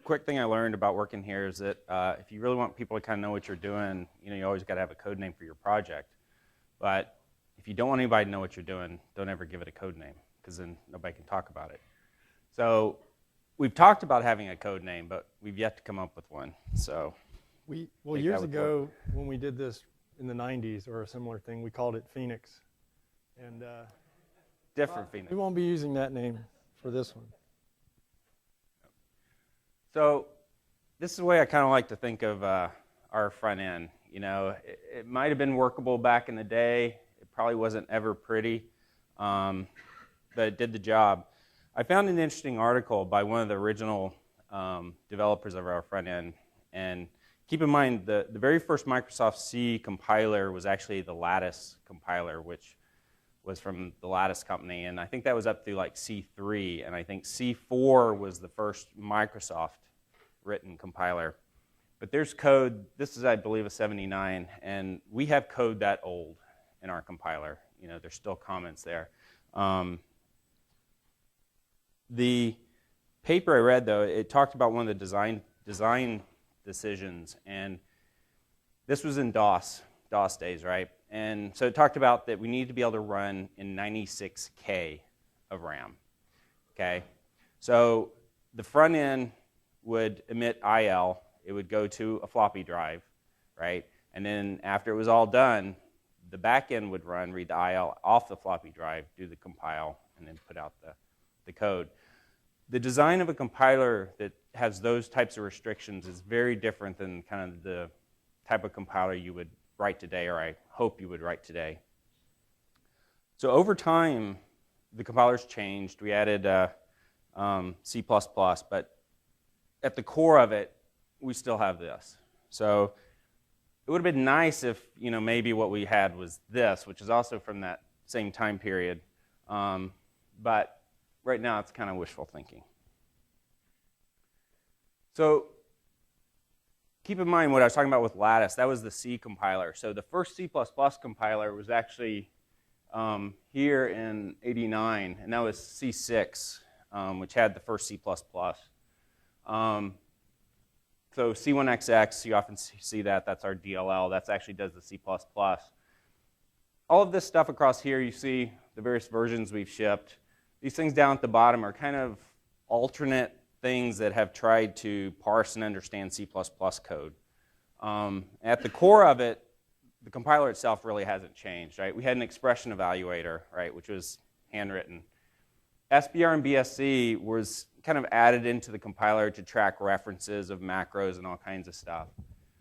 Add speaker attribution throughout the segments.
Speaker 1: Quick thing I learned about working here is that if you really want people to kind of know what you're doing, you always got to have a code name for your project. But if you don't want anybody to know what you're doing, don't ever give it a code name, because then nobody can talk about it. So we've talked about having a code name, but we've yet to come up with one. So
Speaker 2: years ago, when we did this in the 90s or a similar thing, we called it Phoenix. And
Speaker 1: different Phoenix.
Speaker 2: We won't be using that name for this one.
Speaker 1: So this is the way I kind of like to think of our front end. It might have been workable back in the day. It probably wasn't ever pretty, but it did the job. I found an interesting article by one of the original developers of our front end. And keep in mind, the very first Microsoft C compiler was actually the Lattice compiler, which was from the Lattice company. And I think that was up through like C3. And I think C4 was the first Microsoft written compiler. But there's code, this is, I believe, a 79, and we have code that old in our compiler. There's still comments there. The paper I read, though, it talked about one of the design decisions, and this was in DOS days, right? And so it talked about that we need to be able to run in 96K of RAM, okay? So the front end would emit IL. It would go to a floppy drive, right? And then after it was all done, the back end would read the IL off the floppy drive, do the compile, and then put out the code. The design of a compiler that has those types of restrictions is very different than kind of the type of compiler you would write today, or I hope you would write today. So over time, the compilers changed. We added C++, but at the core of it, we still have this. So it would have been nice if, maybe what we had was this, which is also from that same time period. But right now, it's kind of wishful thinking. So keep in mind what I was talking about with Lattice. That was the C compiler. So the first C++ compiler was actually here in '89, and that was C6, which had the first C++. So C1XX, you often see that. That's our DLL. That actually does the C++. All of this stuff across here, you see the various versions we've shipped. These things down at the bottom are kind of alternate things that have tried to parse and understand C++ code. At the core of it, the compiler itself really hasn't changed, right? We had an expression evaluator, right, which was handwritten. SBR and BSC was kind of added into the compiler to track references of macros and all kinds of stuff.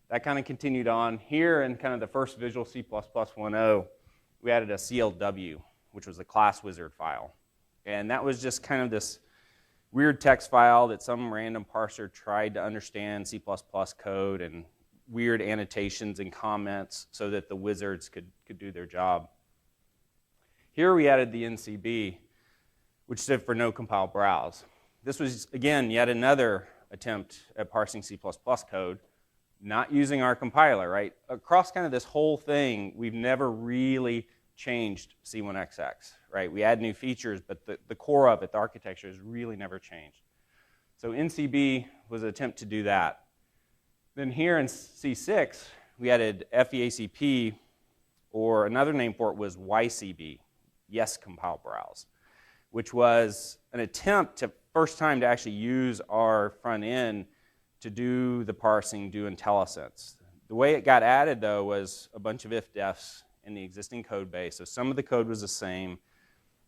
Speaker 1: That kind of continued on. Here in kind of the first Visual C++ 1.0, we added a CLW, which was a class wizard file. And that was just kind of this weird text file that some random parser tried to understand C++ code and weird annotations and comments so that the wizards could do their job. Here we added the NCB, which stood for no compile browse. This was, again, yet another attempt at parsing C++ code, not using our compiler, right? Across kind of this whole thing, we've never really changed C1XX, right? We add new features, but the core of it, the architecture, has really never changed. So NCB was an attempt to do that. Then here in C6, we added FEACP, or another name for it was YCB, Yes Compile Browse, which was an attempt to, first time to actually use our front end to do the parsing, do IntelliSense. The way it got added, though, was a bunch of if-defs in the existing code base. So some of the code was the same.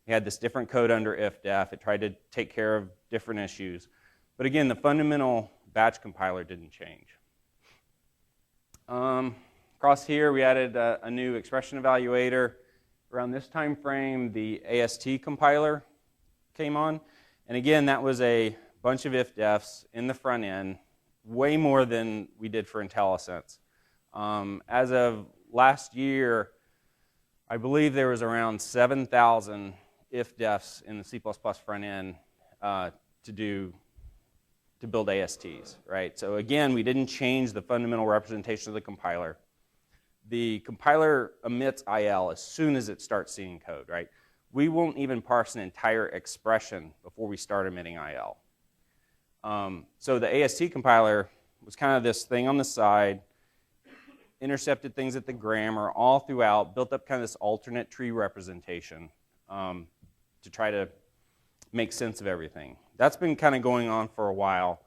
Speaker 1: We had this different code under if-def. It tried to take care of different issues. But again, the fundamental batch compiler didn't change. Across here, we added a new expression evaluator. Around this time frame, the AST compiler came on. And again, that was a bunch of if-defs in the front end, way more than we did for IntelliSense. As of last year, I believe there was around 7,000 if-defs in the C++ front end to build ASTs, right? So again, we didn't change the fundamental representation of the compiler. The compiler emits IL as soon as it starts seeing code, right? We won't even parse an entire expression before we start emitting IL. So the AST compiler was kind of this thing on the side, intercepted things at the grammar all throughout, built up kind of this alternate tree representation to try to make sense of everything. That's been kind of going on for a while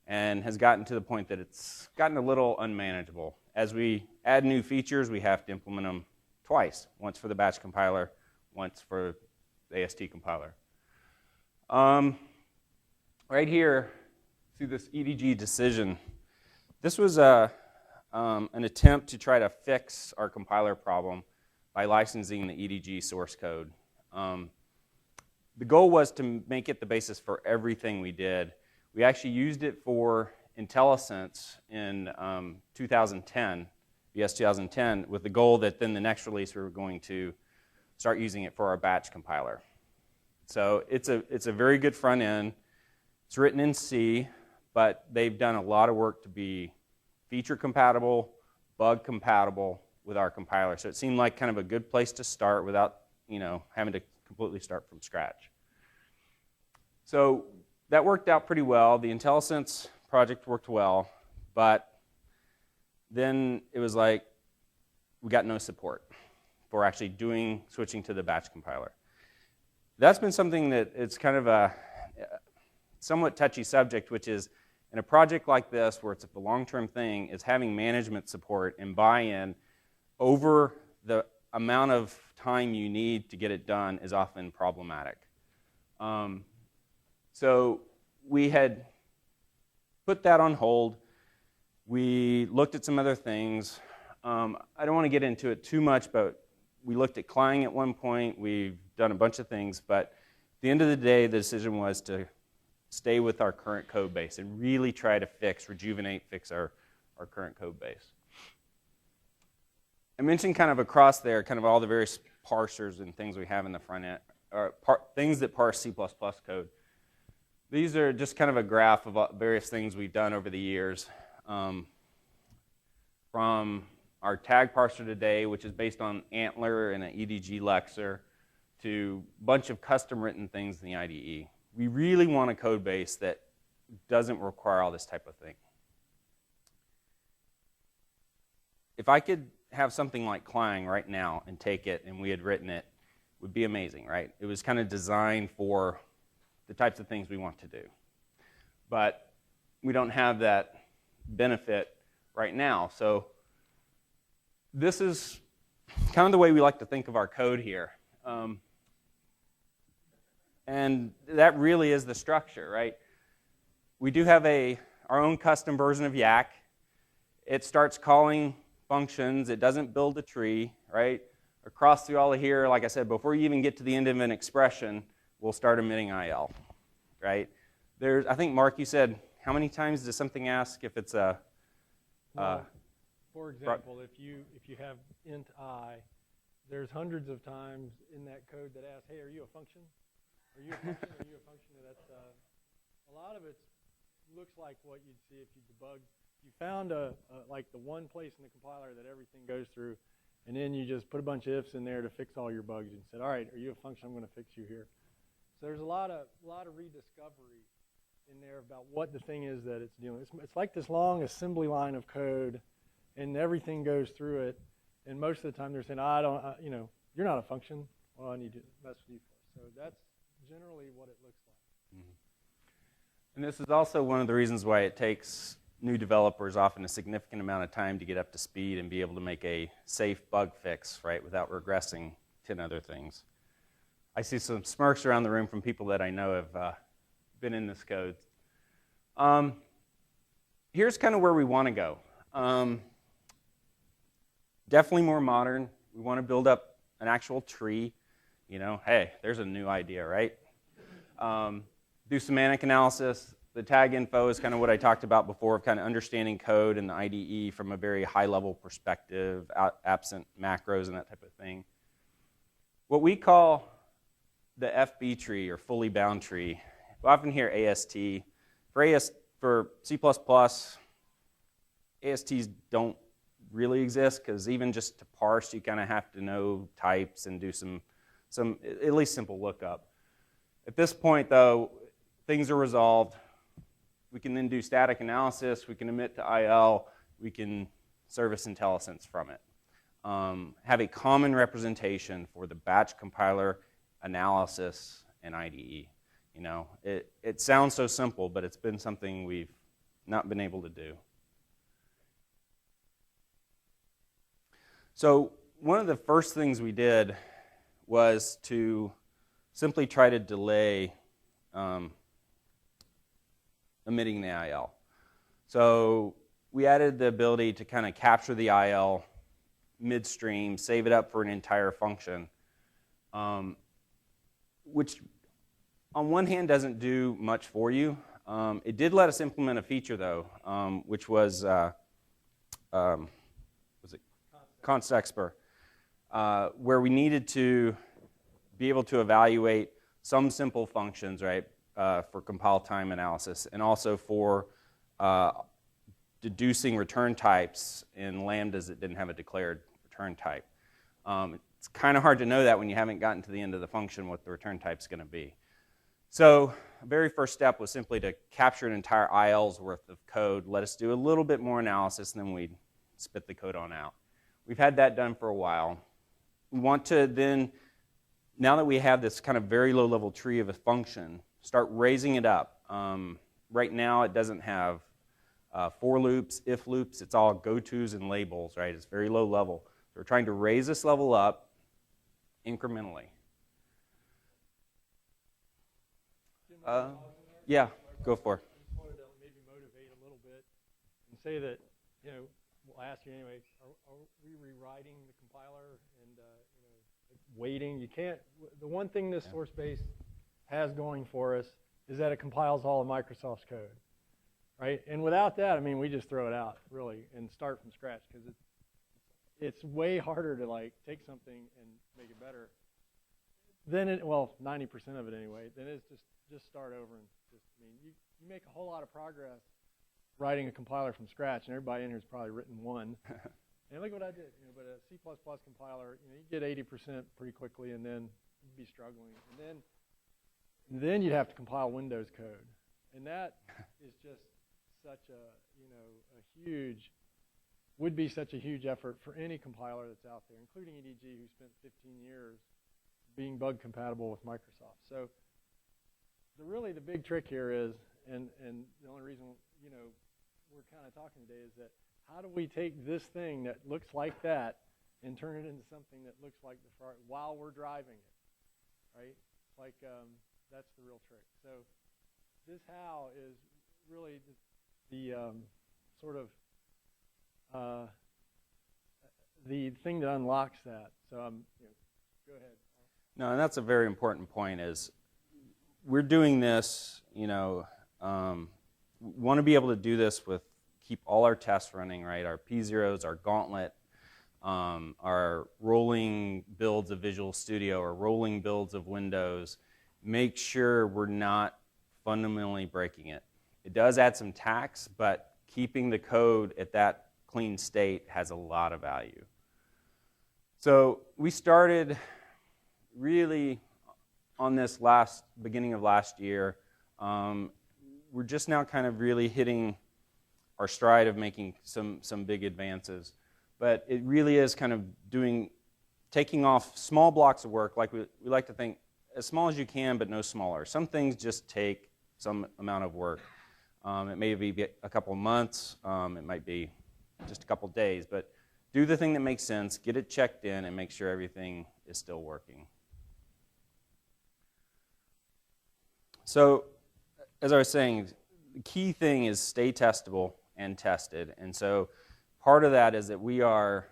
Speaker 1: and has gotten to the point that it's gotten a little unmanageable. As we add new features, we have to implement them twice, once for the batch compiler, once for the AST compiler. Right here, see this EDG decision. This was an attempt to try to fix our compiler problem by licensing the EDG source code. The goal was to make it the basis for everything we did. We actually used it for IntelliSense in 2010, VS 2010, with the goal that then the next release we were going to start using it for our batch compiler. So it's a very good front end. It's written in C, but they've done a lot of work to be feature compatible, bug compatible with our compiler. So it seemed like kind of a good place to start without, having to completely start from scratch. So that worked out pretty well. The IntelliSense project worked well, but then it was like we got no support for actually switching to the batch compiler. That's been something that it's kind of a somewhat touchy subject, which is in a project like this where it's a long-term thing, is having management support and buy-in over the amount of time you need to get it done is often problematic. So we had put that on hold. We looked at some other things. I don't want to get into it too much, but we looked at Clang at one point. We've done a bunch of things, but at the end of the day, the decision was to stay with our current code base and really try to fix our current code base. I mentioned kind of across there, kind of all the various parsers and things we have in the front end, or things that parse C++ code. These are just kind of a graph of various things we've done over the years. From our tag parser today, which is based on Antler and an EDG lexer, to a bunch of custom-written things in the IDE. We really want a code base that doesn't require all this type of thing. If I could have something like Clang right now and take it and we had written it, would be amazing, right? It was kind of designed for the types of things we want to do. But we don't have that benefit right now. So this is kind of the way we like to think of our code here. And that really is the structure, right? We do have our own custom version of Yak. It starts calling functions. It doesn't build a tree, right? Across through all of here, like I said, before you even get to the end of an expression, we'll start emitting IL, right? I think, Mark, you said, how many times does something ask if it's a...
Speaker 2: For example, if you have int I, there's hundreds of times in that code that asks, hey, are you a function? Are you a function? Are you a function? That's a lot of it looks like what you'd see if you debug. You found like the one place in the compiler that everything goes through, and then you just put a bunch of ifs in there to fix all your bugs. And said, all right, are you a function? I'm going to fix you here. So there's a lot of rediscovery in there about what the thing is that it's doing. It's like this long assembly line of code, and everything goes through it. And most of the time they're saying, you're not a function. Well, I need to mess with you first. So that's generally what it looks like.
Speaker 1: Mm-hmm. And this is also one of the reasons why it takes new developers often a significant amount of time to get up to speed and be able to make a safe bug fix, right, without regressing 10 other things. I see some smirks around the room from people that I know have been in this code. Here's kind of where we want to go. Definitely more modern. We want to build up an actual tree. Hey, there's a new idea, right? Do semantic analysis. The tag info is kind of what I talked about before, of kind of understanding code and the IDE from a very high-level perspective, absent macros and that type of thing. What we call the FB tree, or fully bound tree, we often hear AST. For C++, ASTs don't really exist, because even just to parse, you kind of have to know types and do some at least simple lookup. At this point, though, things are resolved. We can then do static analysis. We can emit to IL. We can service IntelliSense from it. Have a common representation for the batch compiler analysis and IDE. You know, it sounds so simple, but it's been something we've not been able to do. So one of the first things we did was to simply try to delay emitting the IL. So we added the ability to kind of capture the IL midstream, save it up for an entire function, which on one hand doesn't do much for you. It did let us implement a feature though, which was ConstExpr, where we needed to be able to evaluate some simple functions, right, for compile time analysis, and also for deducing return types in lambdas that didn't have a declared return type. It's kind of hard to know that when you haven't gotten to the end of the function what the return type is going to be. So the very first step was simply to capture an entire IL's worth of code, let us do a little bit more analysis, and then we'd spit the code on out. We've had that done for a while. We want to then, now that we have this kind of very low-level tree of a function, start raising it up. Right now it doesn't have for loops, if loops. It's all go-tos and labels, right? It's very low level. So we're trying to raise this level up incrementally. Yeah, go for it.
Speaker 2: I just wanted to maybe motivate a little bit and say that, you know, we'll ask you anyway, are we rewriting the compiler and, you know, like waiting? You can't, the one thing this source base has going for us is that it compiles all of Microsoft's code, right? And without that, I mean, we just throw it out, really, and start from scratch, because it's way harder to, like, take something and make it better than it, well, 90% of it anyway, than it's just start over and just, I mean, you make a whole lot of progress writing a compiler from scratch, and everybody in here has probably written one. And look what I did, you know, but a C++ compiler, you know, you get 80% pretty quickly, and then you'd be struggling. And then you'd have to compile Windows code. And that is just such a, you know, would be such a huge effort for any compiler that's out there, including EDG, who spent 15 years being bug compatible with Microsoft. So really the big trick here is, and the only reason, you know, we're kind of talking today is that how do we take this thing that looks like that and turn it into something that looks like the Ferrari while we're driving it, right? Like, that's the real trick. So this how is really the sort of the thing that unlocks that. So you know, go ahead.
Speaker 1: No, and that's a very important point. Is we're doing this, you know, we want to be able to do this with keep all our tests running, right? Our P0s, our Gauntlet, our rolling builds of Visual Studio, or rolling builds of Windows. Make sure we're not fundamentally breaking it. It does add some tax, but keeping the code at that clean state has a lot of value. So we started really on this beginning of last year. We're just now kind of really hitting our stride of making some big advances. But it really is kind of taking off small blocks of work, like we like to think, as small as you can, but no smaller. Some things just take some amount of work. It may be a couple of months, it might be just a couple of days, but do the thing that makes sense, get it checked in, and make sure everything is still working. So, as I was saying, the key thing is stay testable and tested. And so part of that is that we are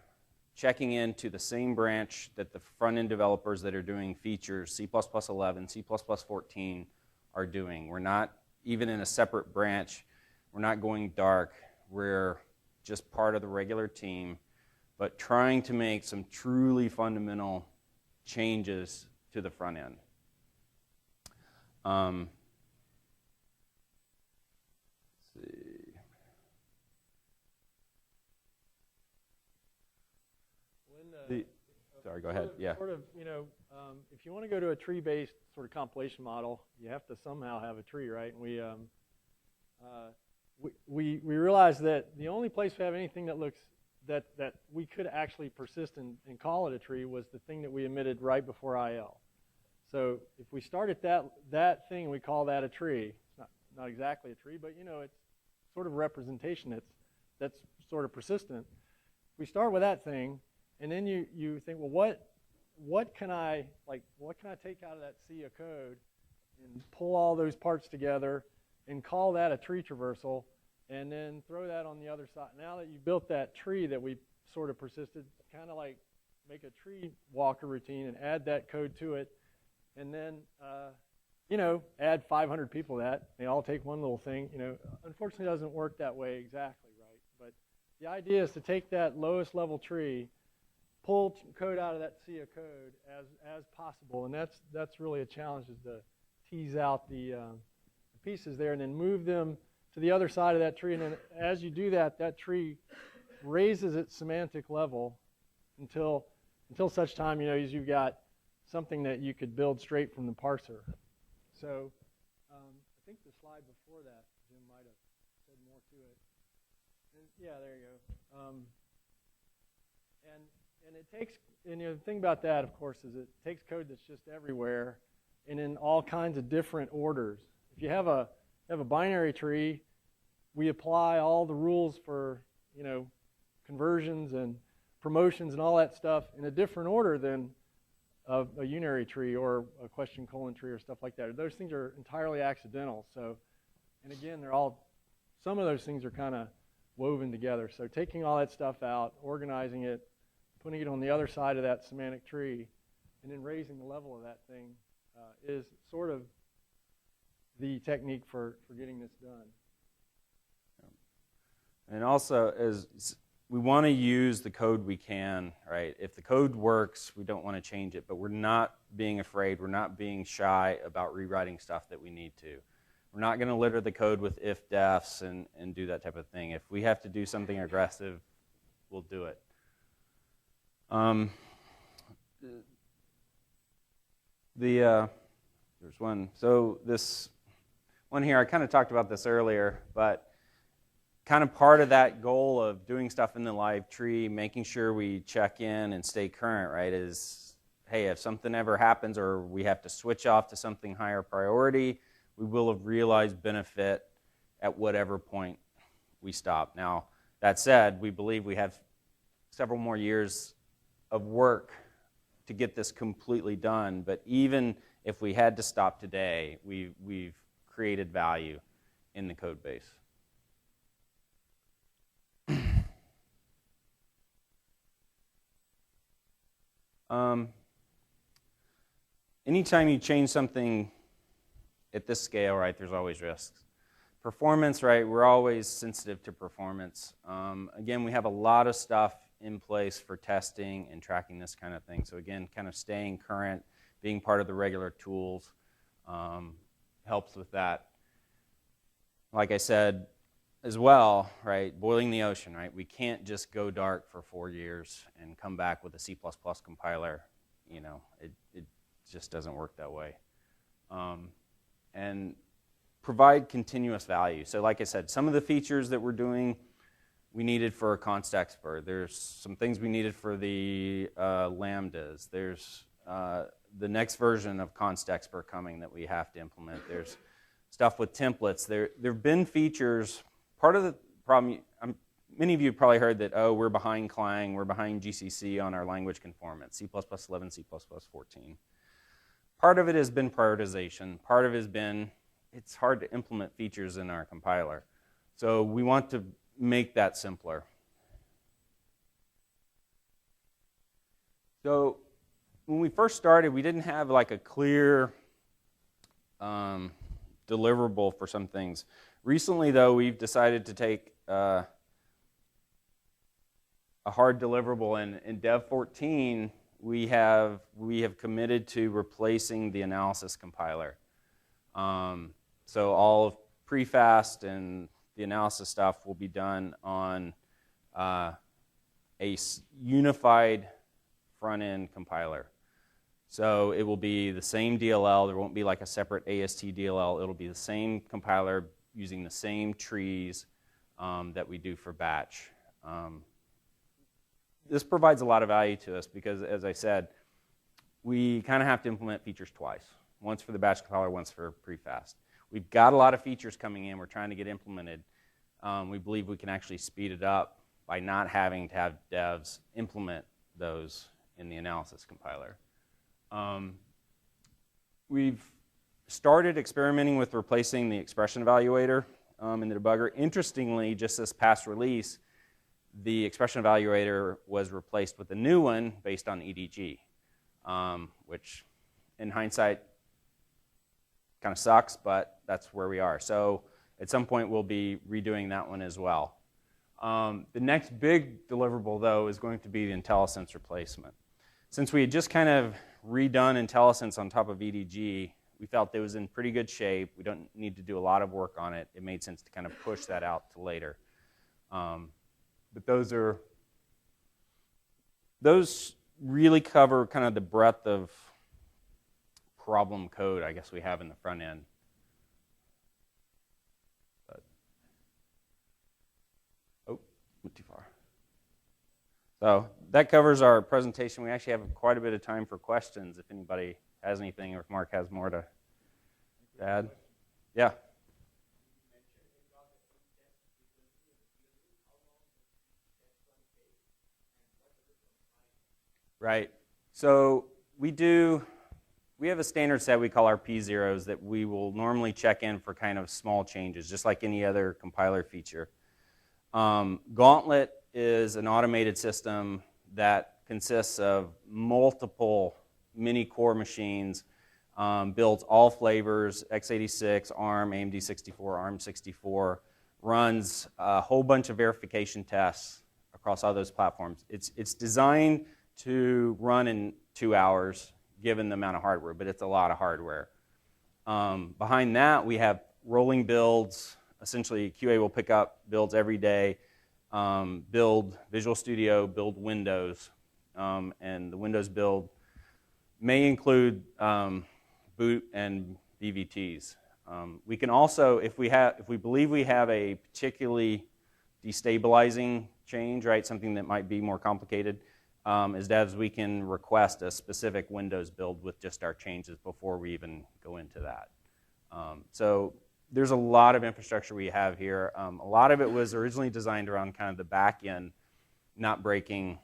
Speaker 1: checking into the same branch that the front-end developers that are doing features, C++11, C++14, are doing. We're not even in a separate branch. We're not going dark. We're just part of the regular team, but trying to make some truly fundamental changes to the front end. Let's see. Sorry, go ahead. Yeah.
Speaker 2: Sort of, you know, if you want to go to a tree-based sort of compilation model, you have to somehow have a tree, right? And we, we realized that the only place we have anything that looks that we could actually persist and call it a tree was the thing that we emitted right before IL. So if we start at that thing, we call that a tree. It's not exactly a tree, but it's sort of a representation that's sort of persistent. We start with that thing, and then you think, well, what can I take out of that sea of code and pull all those parts together and call that a tree traversal, and then throw that on the other side. Now that you've built that tree that we sort of persisted, kind of like make a tree walker routine and add that code to it, and then add 500 people to that. They all take one little thing. Unfortunately, it doesn't work that way exactly, right? But the idea is to take that lowest level tree, pull code out of that sea of code as possible, and that's really a challenge, is to tease out the pieces there and then move them to the other side of that tree. And then as you do that, that tree raises its semantic level until such time as you've got something that you could build straight from the parser. So I think the slide before that, Jim might have said more to it. And, yeah, there you go. And it takes, the thing about that, of course, is it takes code that's just everywhere and in all kinds of different orders. If you have a binary tree, we apply all the rules for conversions and promotions and all that stuff in a different order than a unary tree or a question colon tree or stuff like that. Those things are entirely accidental. So, and again, some of those things are kind of woven together. So taking all that stuff out, organizing it, putting it on the other side of that semantic tree, and then raising the level of that thing is sort of the technique for getting this done.
Speaker 1: And also, as we want to use the code we can, right? If the code works, we don't want to change it, but we're not being afraid, we're not being shy about rewriting stuff that we need to. We're not going to litter the code with if-defs and do that type of thing. If we have to do something aggressive, we'll do it. There's one. So this one here, I kind of talked about this earlier, but kind of part of that goal of doing stuff in the live tree, making sure we check in and stay current, right, is, hey, if something ever happens or we have to switch off to something higher priority, we will have realized benefit at whatever point we stop. Now, that said, we believe we have several more years of work to get this completely done, but even if we had to stop today, we've created value in the code base. Anytime you change something at this scale, right, there's always risks. Performance, right, we're always sensitive to performance. Again, we have a lot of stuff in place for testing and tracking this kind of thing. So again, kind of staying current, being part of the regular tools helps with that. Like I said as well, right, boiling the ocean, right? We can't just go dark for 4 years and come back with a C++ compiler. It just doesn't work that way. And provide continuous value. So like I said, some of the features that we're doing, we needed for constexpr. There's some things we needed for the lambdas. There's the next version of constexpr coming that we have to implement. There's stuff with templates. There have been features. Part of the problem, many of you have probably heard that, oh, we're behind Clang, we're behind GCC on our language conformance, C++ 11, C++ 14. Part of it has been prioritization. Part of it has been it's hard to implement features in our compiler. So we want to make that simpler. So when we first started, we didn't have like a clear deliverable for some things. Recently, though, we've decided to take a hard deliverable. In Dev 14, we have committed to replacing the analysis compiler. So all of prefast and the analysis stuff will be done on a unified front-end compiler. So it will be the same DLL. There won't be like a separate AST DLL. It'll be the same compiler using the same trees that we do for batch. This provides a lot of value to us because, as I said, we kind of have to implement features twice. Once for the batch compiler, once for prefast. We've got a lot of features coming in we're trying to get implemented. We believe we can actually speed it up by not having to have devs implement those in the analysis compiler. We've started experimenting with replacing the expression evaluator in the debugger. Interestingly, just this past release, the expression evaluator was replaced with a new one based on EDG, which in hindsight kind of sucks, but that's where we are. So at some point, we'll be redoing that one as well. The next big deliverable, though, is going to be the IntelliSense replacement. Since we had just kind of redone IntelliSense on top of EDG, we felt it was in pretty good shape. We don't need to do a lot of work on it. It made sense to kind of push that out to later. But those really cover kind of the breadth of problem code, I guess, we have in the front end. Went too far. So that covers our presentation. We actually have quite a bit of time for questions if anybody has anything or if Mark has more to add. Yeah. Right. So we have a standard set we call our P0s that we will normally check in for kind of small changes, just like any other compiler feature. Gauntlet is an automated system that consists of multiple mini-core machines, builds all flavors, x86, ARM, AMD 64, ARM 64, runs a whole bunch of verification tests across all those platforms. It's designed to run in 2 hours, given the amount of hardware, but it's a lot of hardware. Behind that, we have rolling builds. Essentially, QA will pick up builds every day, build Visual Studio, build Windows, and the Windows build may include boot and BVTs. We can also, if we believe we have a particularly destabilizing change, right, something that might be more complicated, as devs, we can request a specific Windows build with just our changes before we even go into that. So there's a lot of infrastructure we have here. A lot of it was originally designed around kind of the back end, not breaking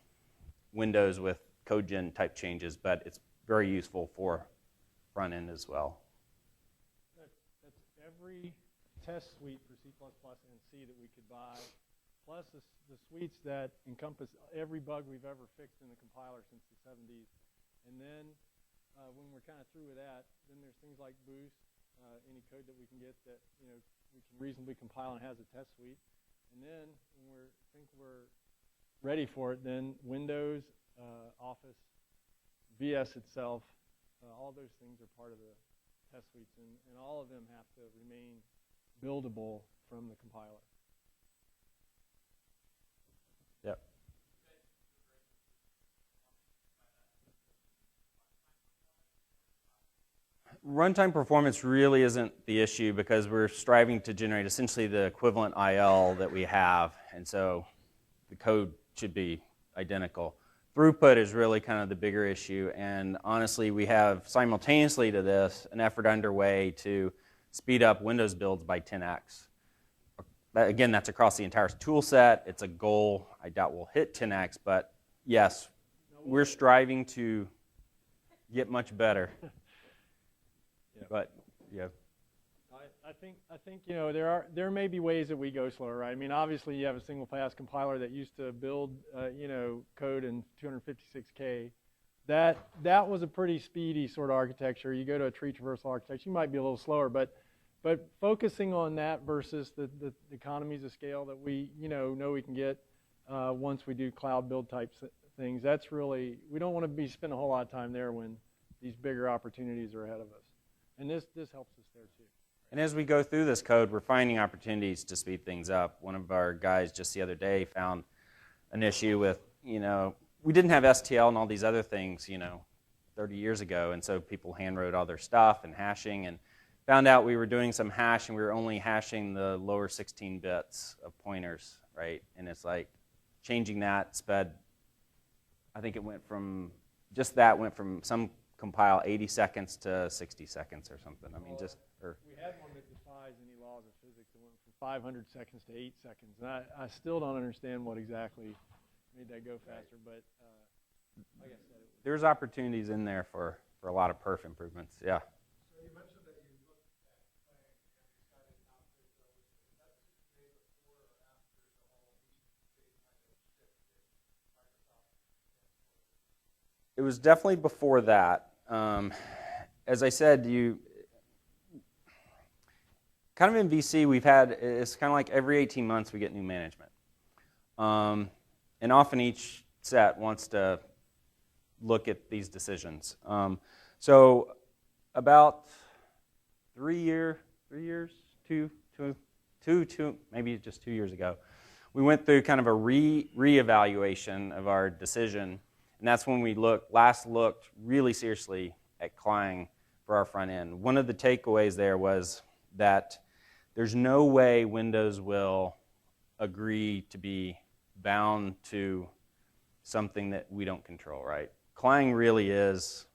Speaker 1: Windows with code gen type changes, but it's very useful for front end as well.
Speaker 2: That's every test suite for C++ and C that we could buy, plus the suites that encompass every bug we've ever fixed in the compiler since the 70s. And then when we're kind of through with that, then there's things like Boost, any code that we can get that we can reasonably compile and has a test suite. And then when we think we're ready for it, then Windows, Office, VS itself, all those things are part of the test suites, and all of them have to remain buildable from the compiler.
Speaker 1: Yep. Runtime performance really isn't the issue because we're striving to generate essentially the equivalent IL that we have, and so the code should be identical. Throughput is really kind of the bigger issue, and honestly, we have simultaneously to this an effort underway to speed up Windows builds by 10x. Again, that's across the entire tool set. It's a goal. I doubt we'll hit 10x, but yes, we're striving to get much better.
Speaker 2: Yeah.
Speaker 1: But yeah.
Speaker 2: I think there may be ways that we go slower, right? I mean, obviously you have a single pass compiler that used to build code in 256K. That was a pretty speedy sort of architecture. You go to a tree traversal architecture, you might be a little slower, but focusing on that versus the economies of scale that we know we can get once we do cloud build type things, that's really, we don't want to be spending a whole lot of time there when these bigger opportunities are ahead of us. And this helps us there too.
Speaker 1: And as we go through this code, we're finding opportunities to speed things up. One of our guys just the other day found an issue with, we didn't have STL and all these other things, 30 years ago, and so people hand wrote all their stuff and hashing, and found out we were doing some hash and we were only hashing the lower 16 bits of pointers, right? And it's like changing that sped, I think it went from, just that went from some compile 80 seconds to 60 seconds or something. I mean, just, or.
Speaker 2: We had one that defies any laws of physics. It went from 500 seconds to 8 seconds. And I still don't understand what exactly made that go faster, but like I said,
Speaker 1: There's opportunities in there for a lot of perf improvements, yeah.
Speaker 3: So you mentioned that you looked at Clang and decided not to go with it. Is that day before or after the whole big kind of shift in Microsoft transport?
Speaker 1: It was definitely before that. As I said, kind of in VC, it's kind of like every 18 months we get new management. And often each set wants to look at these decisions. So about 3 years, maybe just 2 years ago, we went through kind of a reevaluation of our decision, and that's when we last looked really seriously at Clang for our front end. One of the takeaways there was that there's no way Windows will agree to be bound to something that we don't control, right? Clang really is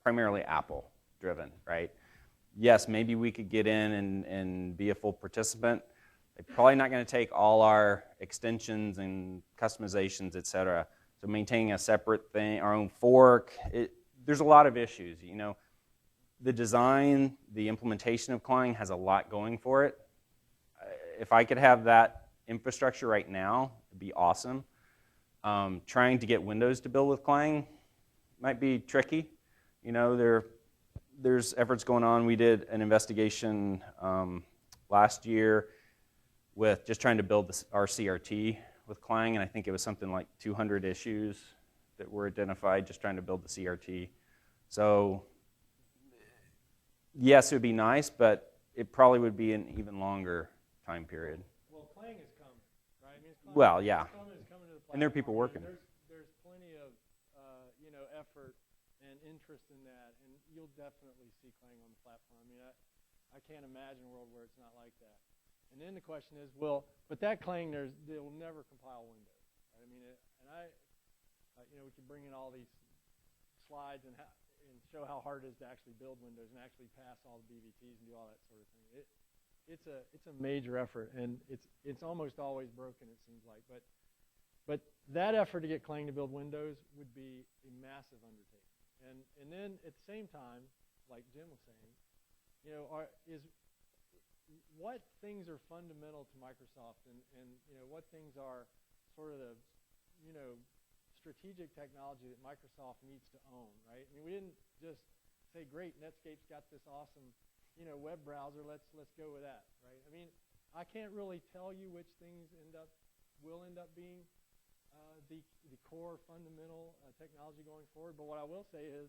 Speaker 1: primarily Apple driven, right? Yes, maybe we could get in and be a full participant. They're probably not going to take all our extensions and customizations, et cetera. So maintaining a separate thing, our own fork, there's a lot of issues. You know, the design, the implementation of Clang has a lot going for it. If I could have that infrastructure right now, it'd be awesome. Trying to get Windows to build with Clang might be tricky. You know, there's efforts going on. We did an investigation last year with just trying to build our CRT with Clang, and I think it was something like 200 issues that were identified just trying to build the CRT. So yes, it would be nice, but it probably would be an even longer time period.
Speaker 2: well, Clang is coming, right? I mean, it's coming,
Speaker 1: Well, yeah.
Speaker 2: it's coming to the platform.
Speaker 1: And there are people working.
Speaker 2: There's plenty of effort and interest in that, and you'll definitely see Clang on the platform. I mean, I can't imagine a world where it's not like that. And then the question is, but that Clang, they will never compile Windows. Right? I mean, we could bring in all these slides and show how hard it is to actually build Windows and actually pass all the BVTs and do all that sort of thing. It's a major effort, and it's almost always broken, it seems like. But that effort to get Clang to build Windows would be a massive undertaking. And then at the same time, like Jim was saying, what things are fundamental to Microsoft, and what things are sort of the strategic technology that Microsoft needs to own, right? I mean, we didn't just say, great, Netscape's got this awesome web browser, let's go with that, right? I mean, I can't really tell you which things will end up being the core fundamental technology going forward, but what I will say is,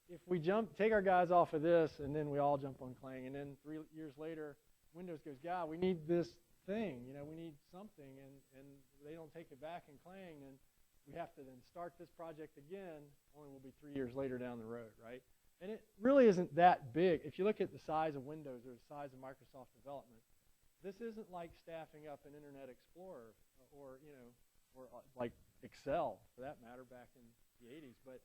Speaker 2: if we take our guys off of this and then we all jump on Clang, and then 3 years later Windows goes, God, we need this thing, we need something, and they don't take it back in Clang, and we have to then start this project again, only will be 3 years later down the road, right? And it really isn't that big. If you look at the size of Windows or the size of Microsoft development, this isn't like staffing up an Internet Explorer or like Excel, for that matter, back in the 80s, but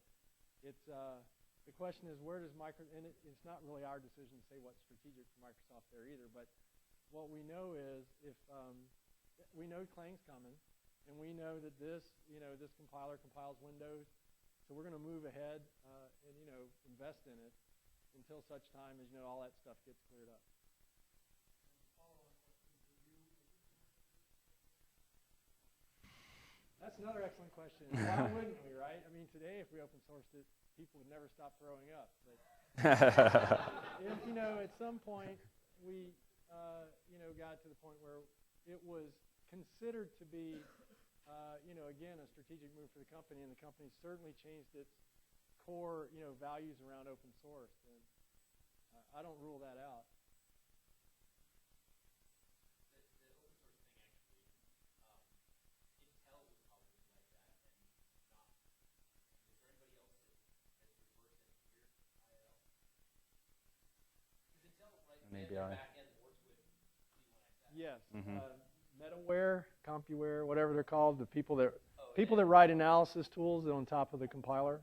Speaker 2: it's the question is, where does and it's not really our decision to say what's strategic for Microsoft there either, but what we know is we know Clang's coming, and we know that this compiler compiles Windows, so we're going to move ahead and invest in it until such time as all that stuff gets cleared up. That's another excellent question. Why wouldn't we, right? I mean, today, if we open sourced it, people would never stop throwing up. But if, at some point we, got to the point where it was considered to be, again, a strategic move for the company, and the company certainly changed its core, values around open source, and I don't rule that out.
Speaker 1: API.
Speaker 2: Yes.
Speaker 1: Mhm.
Speaker 2: Metaware, CompuWare, whatever they're called, the people that write analysis tools on top of the compiler.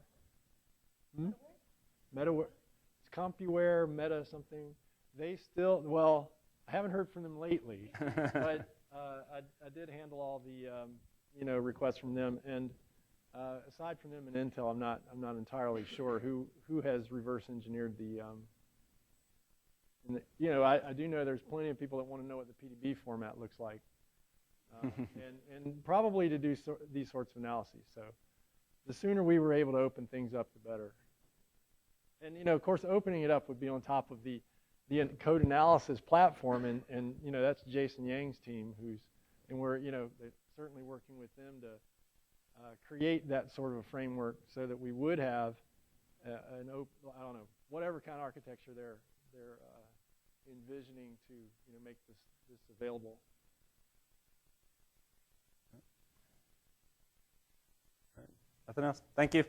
Speaker 2: Metaware. It's CompuWare, Meta something. They still, well, I haven't heard from them lately, but I did handle all the requests from them, and aside from them and Intel, I'm not entirely sure who has reverse engineered the. I do know there's plenty of people that want to know what the PDB format looks like, and probably to do these sorts of analyses. So the sooner we were able to open things up, the better. And of course, opening it up would be on top of the code analysis platform, and that's Jason Yang's team, and we're certainly working with them to create that sort of a framework so that we would have an open, I don't know, whatever kind of architecture they're envisioning to make this available.
Speaker 1: Nothing else. Thank you.